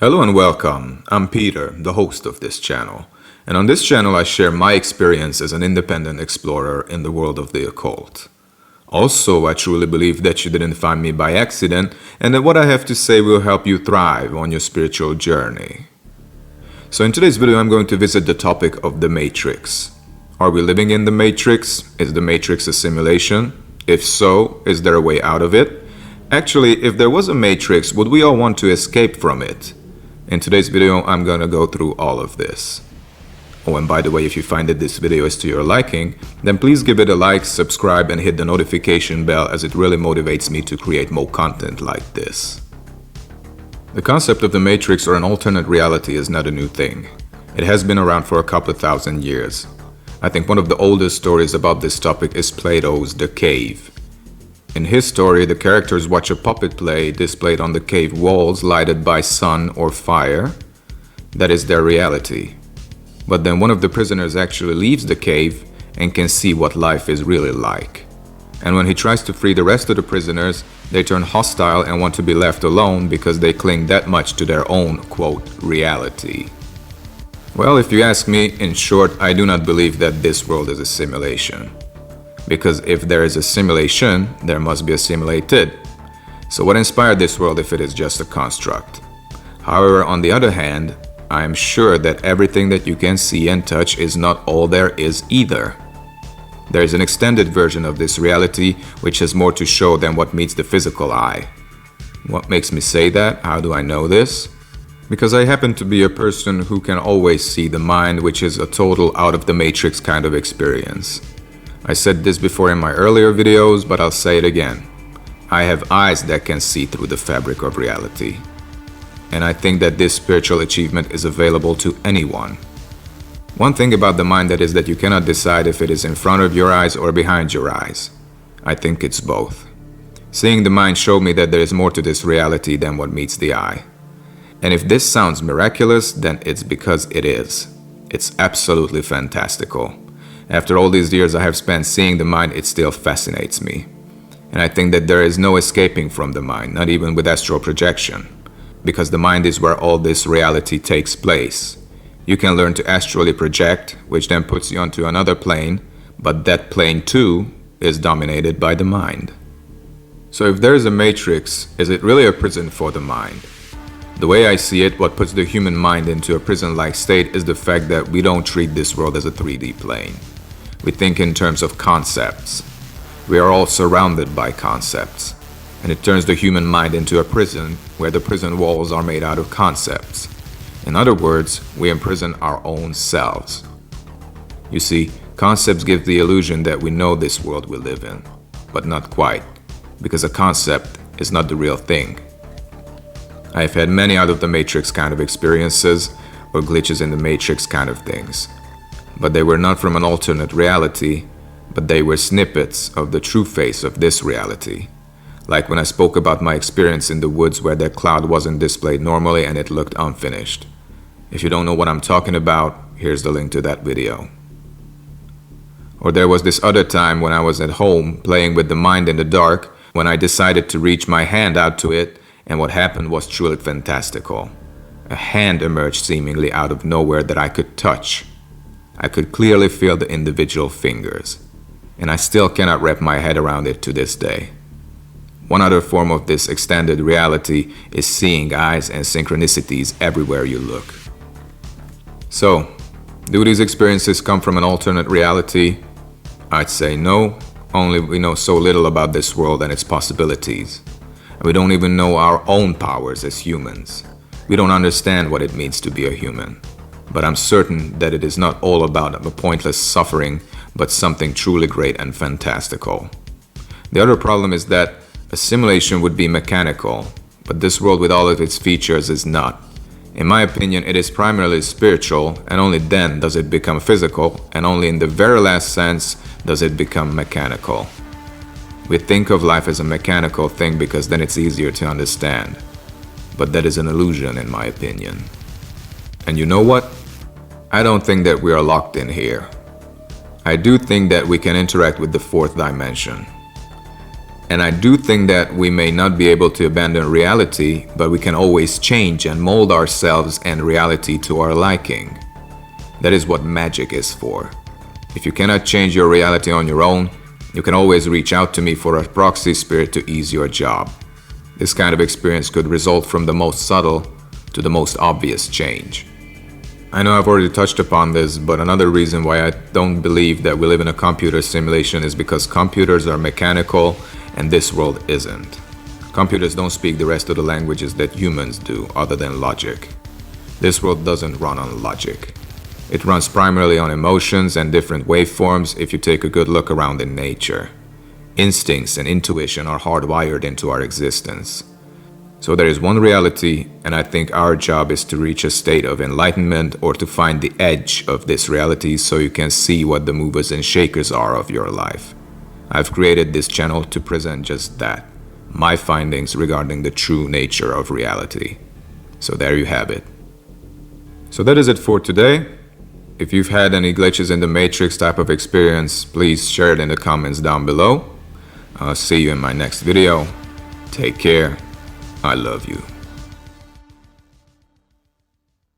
Hello and welcome. I'm Peter, the host of this channel. And on this channel I share my experience as an independent explorer in the world of the occult. Also, I truly believe that you didn't find me by accident and that what I have to say will help you thrive on your spiritual journey. So in today's video I'm going to visit the topic of the Matrix. Are we living in the Matrix? Is the Matrix a simulation? If so, is there a way out of it? Actually, if there was a Matrix, would we all want to escape from it? In today's video, I'm gonna go through all of this. Oh, and by the way, if you find that this video is to your liking, then please give it a like, subscribe, and hit the notification bell as it really motivates me to create more content like this. The concept of the Matrix or an alternate reality is not a new thing. It has been around for a couple of thousand years. I think one of the oldest stories about this topic is Plato's The Cave. In his story, the characters watch a puppet play displayed on the cave walls lighted by sun or fire. That is their reality. But then one of the prisoners actually leaves the cave and can see what life is really like. And when he tries to free the rest of the prisoners, they turn hostile and want to be left alone because they cling that much to their own, quote, reality. Well, if you ask me, in short, I do not believe that this world is a simulation. Because if there is a simulation, there must be a simulated. So what inspired this world if it is just a construct? However, on the other hand, I am sure that everything that you can see and touch is not all there is either. There is an extended version of this reality which has more to show than what meets the physical eye. What makes me say that? How do I know this? Because I happen to be a person who can always see the mind, which is a total out of the matrix kind of experience. I said this before in my earlier videos, but I'll say it again. I have eyes that can see through the fabric of reality. And I think that this spiritual achievement is available to anyone. One thing about the mind is that you cannot decide if it is in front of your eyes or behind your eyes. I think it's both. Seeing the mind showed me that there is more to this reality than what meets the eye. And if this sounds miraculous, then it's because it is. It's absolutely fantastical. After all these years I have spent seeing the mind, it still fascinates me. And I think that there is no escaping from the mind, not even with astral projection. Because the mind is where all this reality takes place. You can learn to astrally project, which then puts you onto another plane, but that plane too is dominated by the mind. So if there is a matrix, is it really a prison for the mind? The way I see it, what puts the human mind into a prison-like state is the fact that we don't treat this world as a 3D plane. We think in terms of concepts. We are all surrounded by concepts. And it turns the human mind into a prison where the prison walls are made out of concepts. In other words, we imprison our own selves. You see, concepts give the illusion that we know this world we live in, but not quite, because a concept is not the real thing. I have had many out of the matrix kind of experiences or glitches in the matrix kind of things. But they were not from an alternate reality, but they were snippets of the true face of this reality. Like when I spoke about my experience in the woods where that cloud wasn't displayed normally and it looked unfinished. If you don't know what I'm talking about, here's the link to that video. Or there was this other time when I was at home playing with the mind in the dark when I decided to reach my hand out to it, and what happened was truly fantastical. A hand emerged seemingly out of nowhere that I could touch. I could clearly feel the individual fingers, and I still cannot wrap my head around it to this day. One other form of this extended reality is seeing eyes and synchronicities everywhere you look. So, do these experiences come from an alternate reality? I'd say no, only we know so little about this world and its possibilities. We don't even know our own powers as humans. We don't understand what it means to be a human. But I'm certain that it is not all about a pointless suffering, but something truly great and fantastical. The other problem is that a simulation would be mechanical, but this world with all of its features is not. In my opinion, it is primarily spiritual, and only then does it become physical, and only in the very last sense does it become mechanical. We think of life as a mechanical thing because then it's easier to understand. But that is an illusion in my opinion. And you know what? I don't think that we are locked in here. I do think that we can interact with the fourth dimension. And I do think that we may not be able to abandon reality, but we can always change and mold ourselves and reality to our liking. That is what magic is for. If you cannot change your reality on your own, you can always reach out to me for a proxy spirit to ease your job. This kind of experience could result from the most subtle to the most obvious change. I know I've already touched upon this, but another reason why I don't believe that we live in a computer simulation is because computers are mechanical and this world isn't. Computers don't speak the rest of the languages that humans do, other than logic. This world doesn't run on logic. It runs primarily on emotions and different waveforms if you take a good look around in nature. Instincts and intuition are hardwired into our existence. So there is one reality, and I think our job is to reach a state of enlightenment or to find the edge of this reality so you can see what the movers and shakers are of your life. I've created this channel to present just that, my findings regarding the true nature of reality. So there you have it. So that is it for today. If you've had any glitches in the matrix type of experience, please share it in the comments down below. I'll see you in my next video. Take care. I love you.